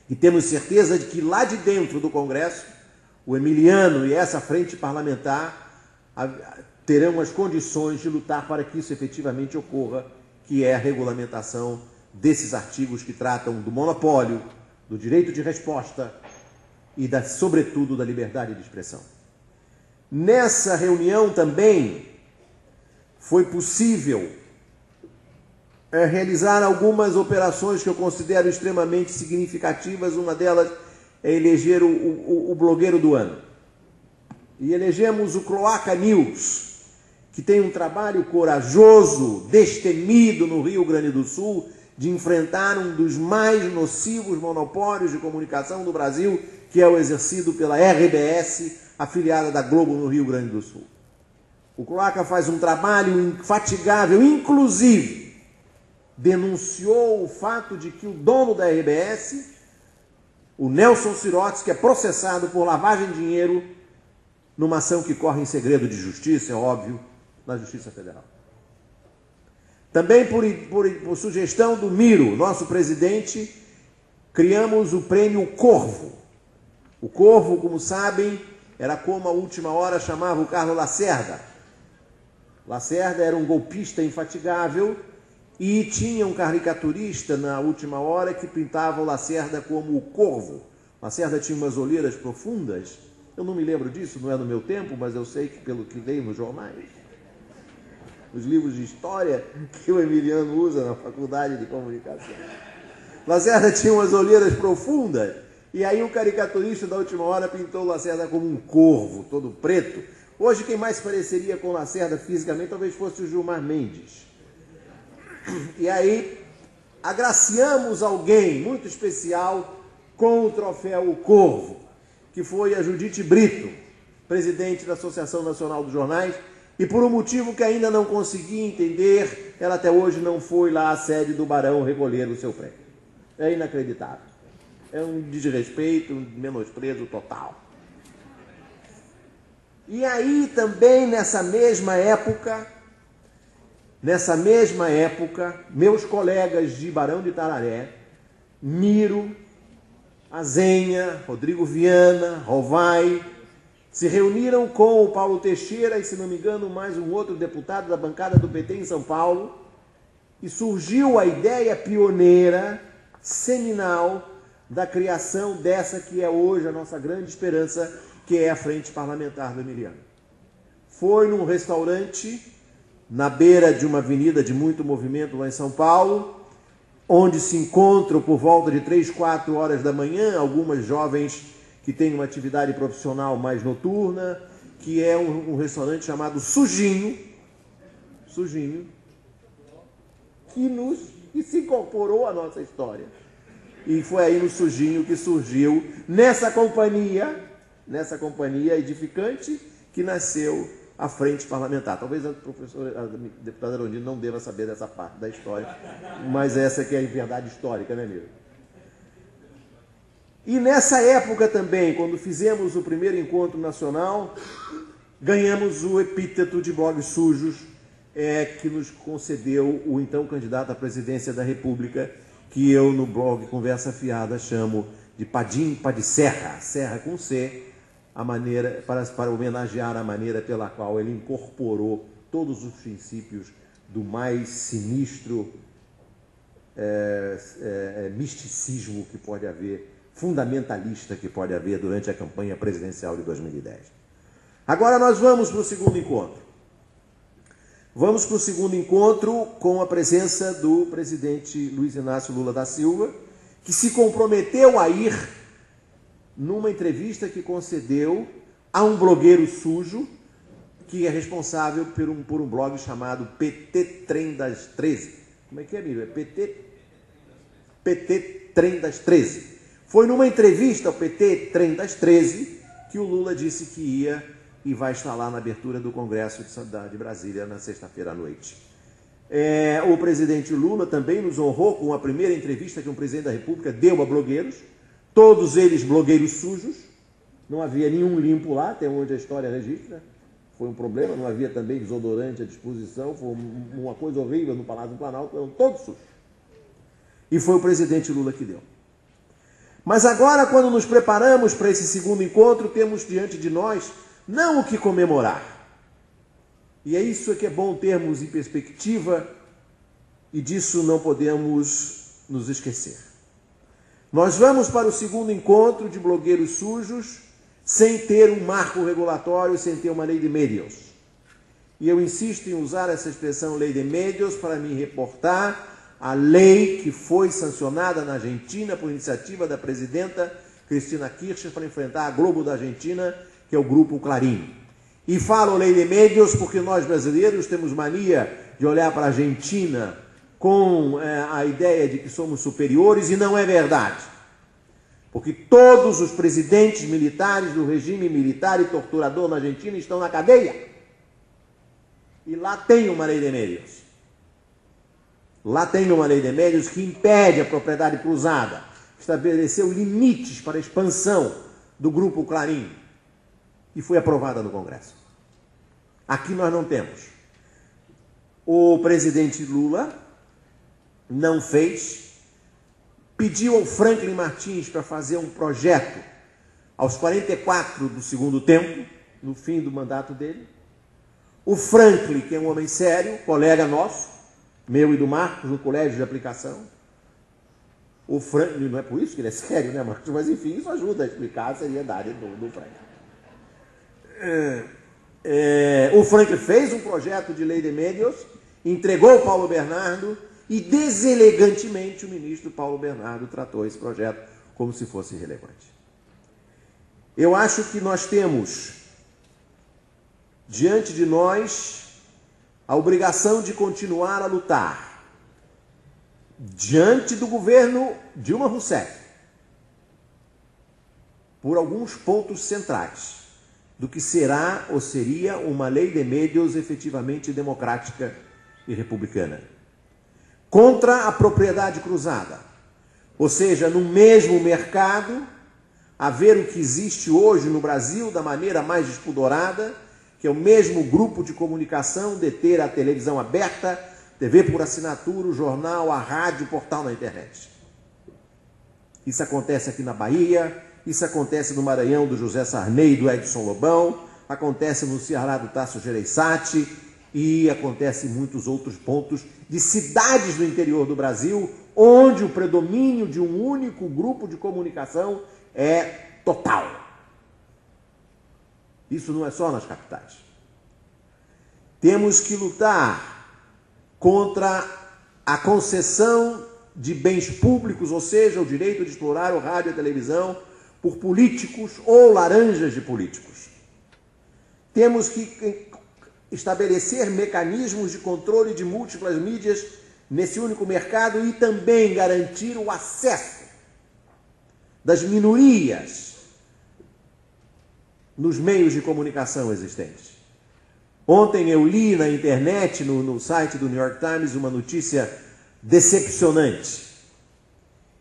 E temos certeza de que lá de dentro do Congresso, o Emiliano e essa frente parlamentar terão as condições de lutar para que isso efetivamente ocorra, que é a regulamentação desses artigos que tratam do monopólio, do direito de resposta e, sobretudo, da liberdade de expressão. Nessa reunião também foi possível realizar algumas operações que eu considero extremamente significativas. Uma delas é eleger o blogueiro do ano. E elegemos o Cloaca News, que tem um trabalho corajoso, destemido no Rio Grande do Sul, de enfrentar um dos mais nocivos monopólios de comunicação do Brasil, que é o exercido pela RBS, afiliada da Globo no Rio Grande do Sul. O Cloaca faz um trabalho infatigável, inclusive denunciou o fato de que o dono da RBS, o Nelson Sirotsky, é processado por lavagem de dinheiro numa ação que corre em segredo de justiça, é óbvio, na Justiça Federal. Também por sugestão do Miro, nosso presidente, criamos o prêmio Corvo. O Corvo, como sabem, era como a última hora chamava o Carlos Lacerda. Lacerda era um golpista infatigável e tinha um caricaturista na última hora que pintava o Lacerda como o Corvo. Lacerda tinha umas olheiras profundas. Eu não me lembro disso, não é do meu tempo, mas eu sei que pelo que leio nos jornais, nos livros de história que o Emiliano usa na faculdade de comunicação. Lacerda tinha umas olheiras profundas, e aí o caricaturista da última hora pintou o Lacerda como um corvo, todo preto. Hoje quem mais pareceria com Lacerda fisicamente talvez fosse o Gilmar Mendes. E aí agraciamos alguém muito especial com o troféu O Corvo, que foi a Judite Brito, presidente da Associação Nacional dos Jornais, e por um motivo que ainda não consegui entender, ela até hoje não foi lá à sede do Barão recolher o seu prêmio. É inacreditável. É um desrespeito, um menosprezo total. E aí também nessa mesma época, meus colegas de Barão de Itararé, Miro, Azenha, Rodrigo Viana, Rovai, se reuniram com o Paulo Teixeira e, se não me engano, mais um outro deputado da bancada do PT em São Paulo, e surgiu a ideia pioneira, seminal, da criação dessa que é hoje a nossa grande esperança, que é a Frente Parlamentar do Emiliano. Foi num restaurante na beira de uma avenida de muito movimento lá em São Paulo, onde se encontram por volta de 3, 4 horas da manhã algumas jovens que têm uma atividade profissional mais noturna, que é um restaurante chamado Sujinho, que se incorporou à nossa história. E foi aí no Sujinho que surgiu, nessa companhia edificante, que nasceu a Frente Parlamentar. Talvez a deputada Arondina não deva saber dessa parte da história, mas essa que é a verdade histórica, né, Miro? E nessa época também, quando fizemos o primeiro encontro nacional, ganhamos o epíteto de blogs sujos, que nos concedeu o então candidato à presidência da República, que eu no blog Conversa Fiada chamo de Padim Padisserra, Serra com C, para homenagear a maneira pela qual ele incorporou todos os princípios do mais sinistro misticismo que pode haver, fundamentalista que pode haver durante a campanha presidencial de 2010. Agora nós vamos para o segundo encontro. Vamos para o segundo encontro com a presença do presidente Luiz Inácio Lula da Silva, que se comprometeu a ir numa entrevista que concedeu a um blogueiro sujo, que é responsável por um blog chamado PT Trem das 13. Como é que é, Miro? É PT Trem das 13. Foi numa entrevista ao PT Trem das 13 que o Lula disse que ia e vai estar lá na abertura do Congresso de Brasília na sexta-feira à noite. O presidente Lula também nos honrou com a primeira entrevista que um presidente da República deu a blogueiros, todos eles blogueiros sujos, não havia nenhum limpo lá, até onde a história registra, foi um problema, não havia também desodorante à disposição, foi uma coisa horrível no Palácio do Planalto, eram todos sujos. E foi o presidente Lula que deu. Mas agora, quando nos preparamos para esse segundo encontro, temos diante de nós não o que comemorar. E é isso que é bom termos em perspectiva, e disso não podemos nos esquecer. Nós vamos para o segundo encontro de blogueiros sujos sem ter um marco regulatório, sem ter uma lei de médios. E eu insisto em usar essa expressão lei de médios para me reportar a lei que foi sancionada na Argentina por iniciativa da presidenta Cristina Kirchner para enfrentar a Globo da Argentina, que é o Grupo Clarim. E falo lei de médios porque nós brasileiros temos mania de olhar para a Argentina com a ideia de que somos superiores, e não é verdade. Porque todos os presidentes militares do regime militar e torturador na Argentina estão na cadeia. E lá tem uma lei de médios. Lá tem uma lei de médios que impede a propriedade cruzada, estabeleceu limites para a expansão do Grupo Clarim e foi aprovada no Congresso. Aqui nós não temos. O presidente Lula não fez, pediu ao Franklin Martins para fazer um projeto aos 44 do segundo tempo, no fim do mandato dele. O Franklin, que é um homem sério, colega nosso, meu e do Marcos, no colégio de aplicação. O Franklin, não é por isso que ele é sério, né, Marcos? Mas enfim, isso ajuda a explicar a seriedade do Franklin. O Franklin fez um projeto de lei de médios, entregou ao Paulo Bernardo e deselegantemente o ministro Paulo Bernardo tratou esse projeto como se fosse irrelevante. Eu acho que nós temos diante de nós a obrigação de continuar a lutar diante do governo Dilma Rousseff por alguns pontos centrais do que será ou seria uma lei de médios efetivamente democrática e republicana. Contra a propriedade cruzada, ou seja, no mesmo mercado, haver o que existe hoje no Brasil da maneira mais despudorada, que é o mesmo grupo de comunicação deter a televisão aberta, TV por assinatura, o jornal, a rádio, o portal na internet. Isso acontece aqui na Bahia, isso acontece no Maranhão do José Sarney e do Edson Lobão, acontece no Ceará do Tasso Gereissati e acontece em muitos outros pontos de cidades do interior do Brasil, onde o predomínio de um único grupo de comunicação é total. Isso não é só nas capitais. Temos que lutar contra a concessão de bens públicos, ou seja, o direito de explorar o rádio e a televisão por políticos ou laranjas de políticos. Temos que estabelecer mecanismos de controle de múltiplas mídias nesse único mercado e também garantir o acesso das minorias nos meios de comunicação existentes. Ontem eu li na internet, no site do New York Times, uma notícia decepcionante,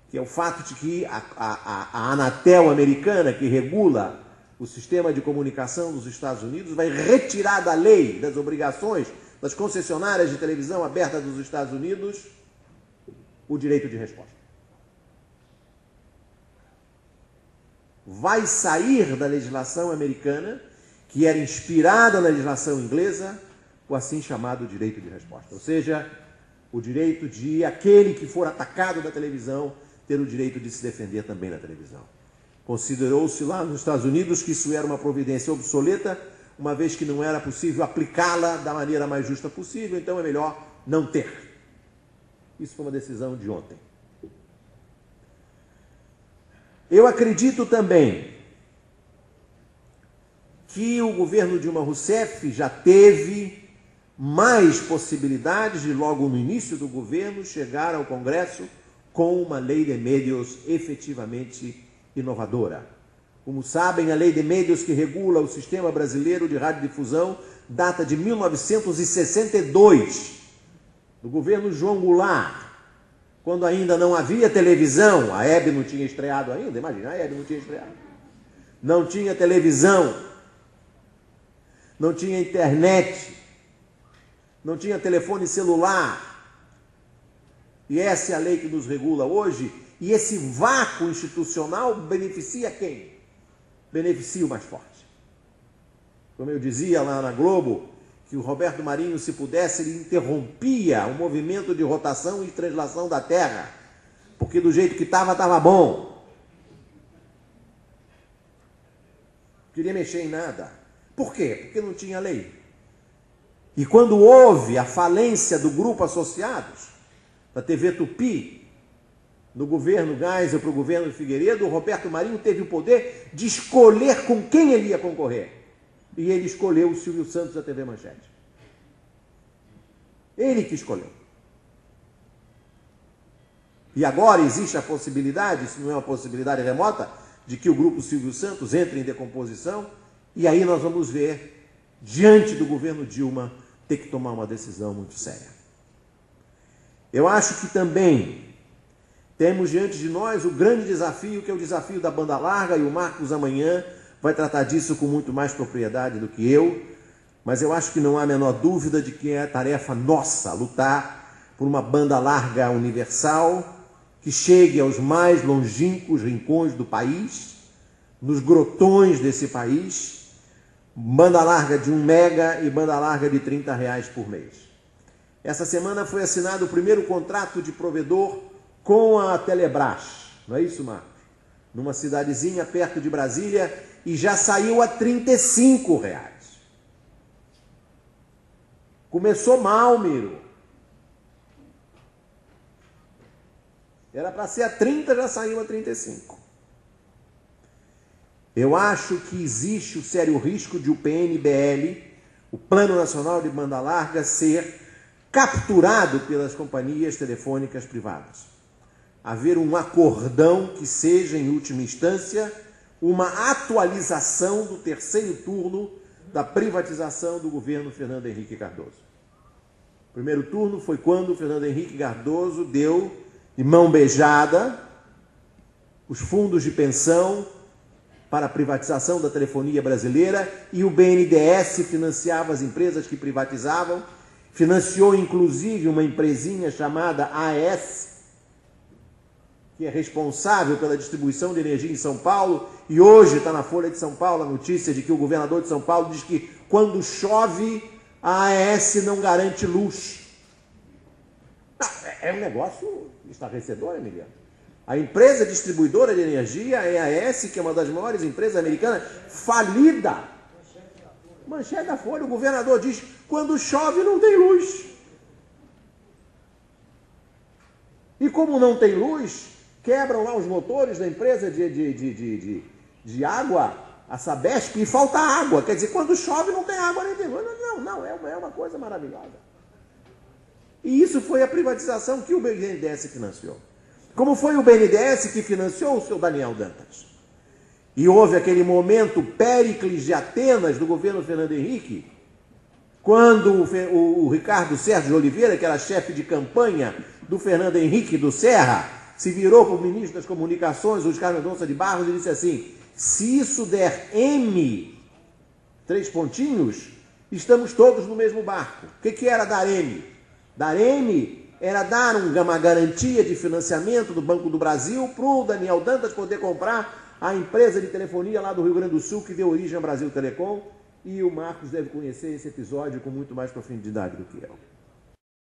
que é o fato de que a Anatel americana, que regula o sistema de comunicação dos Estados Unidos, vai retirar da lei, das obrigações das concessionárias de televisão aberta dos Estados Unidos, o direito de resposta. Vai sair da legislação americana, que era inspirada na legislação inglesa, o assim chamado direito de resposta. Ou seja, o direito de aquele que for atacado da televisão ter o direito de se defender também na televisão. Considerou-se lá nos Estados Unidos que isso era uma providência obsoleta, uma vez que não era possível aplicá-la da maneira mais justa possível, então é melhor não ter. Isso foi uma decisão de ontem. Eu acredito também que o governo Dilma Rousseff já teve mais possibilidades de, logo no início do governo, chegar ao Congresso com uma lei de médios efetivamente inovadora. Como sabem, a lei de médios que regula o sistema brasileiro de radiodifusão data de 1962, do governo João Goulart, quando ainda não havia televisão. A Hebe não tinha estreado ainda, imagina, a Hebe não tinha estreado. Não tinha televisão, não tinha internet, não tinha telefone celular. E essa é a lei que nos regula hoje E esse vácuo institucional beneficia quem? Beneficia o mais forte. Como eu dizia lá na Globo, que o Roberto Marinho, se pudesse, ele interrompia o movimento de rotação e translação da terra, porque do jeito que estava bom. Não queria mexer em nada. Por quê? Porque não tinha lei. E quando houve a falência do Grupo Associados, da TV Tupi, no governo Geisel para o governo Figueiredo, o Roberto Marinho teve o poder de escolher com quem ele ia concorrer. E ele escolheu o Silvio Santos da TV Manchete. Ele que escolheu. E agora existe a possibilidade, se não é uma possibilidade remota, de que o grupo Silvio Santos entre em decomposição, e aí nós vamos ver, diante do governo Dilma, ter que tomar uma decisão muito séria. Eu acho que também temos diante de nós o grande desafio, que é o desafio da banda larga, e o Marcos amanhã vai tratar disso com muito mais propriedade do que eu, mas eu acho que não há a menor dúvida de que é tarefa nossa lutar por uma banda larga universal que chegue aos mais longínquos rincões do país, nos grotões desse país, banda larga de 1 mega e banda larga de R$30 por mês. Essa semana foi assinado o primeiro contrato de provedor com a Telebrás, não é isso, Marcos? Numa cidadezinha perto de Brasília, e já saiu a R$35. Começou mal, Miro. Era para ser a 30, já saiu a 35. Eu acho que existe o sério risco de o PNBL, o Plano Nacional de Banda Larga, ser capturado pelas companhias telefônicas privadas. Haver um acordão que seja, em última instância, uma atualização do terceiro turno da privatização do governo Fernando Henrique Cardoso. O primeiro turno foi quando o Fernando Henrique Cardoso deu, de mão beijada, os fundos de pensão para a privatização da telefonia brasileira, e o BNDES financiava as empresas que privatizavam, financiou inclusive uma empresinha chamada AES, que é responsável pela distribuição de energia em São Paulo, e hoje está na Folha de São Paulo a notícia de que o governador de São Paulo diz que quando chove, a AES não garante luz. É um negócio estarrecedor, Emiliano. A empresa distribuidora de energia é a AES, que é uma das maiores empresas americanas, falida. Manchete da Folha, o governador diz, quando chove não tem luz. E como não tem luz, quebram lá os motores da empresa de água, a Sabesp, e falta água. Quer dizer, quando chove não tem água nem tem luz. Não, é uma coisa maravilhosa. E isso foi a privatização que o BNDES financiou. Como foi o BNDES que financiou o seu Daniel Dantas. E houve aquele momento Péricles de Atenas do governo Fernando Henrique, quando o Ricardo Sérgio de Oliveira, que era chefe de campanha do Fernando Henrique do Serra, se virou para o ministro das Comunicações, o Oscar Mendonça de Barros, e disse assim, se isso der M, 3 pontinhos, estamos todos no mesmo barco. O que era dar M? Dar M era dar uma garantia de financiamento do Banco do Brasil para o Daniel Dantas poder comprar a empresa de telefonia lá do Rio Grande do Sul, que deu origem ao Brasil Telecom, e o Marcos deve conhecer esse episódio com muito mais profundidade do que eu.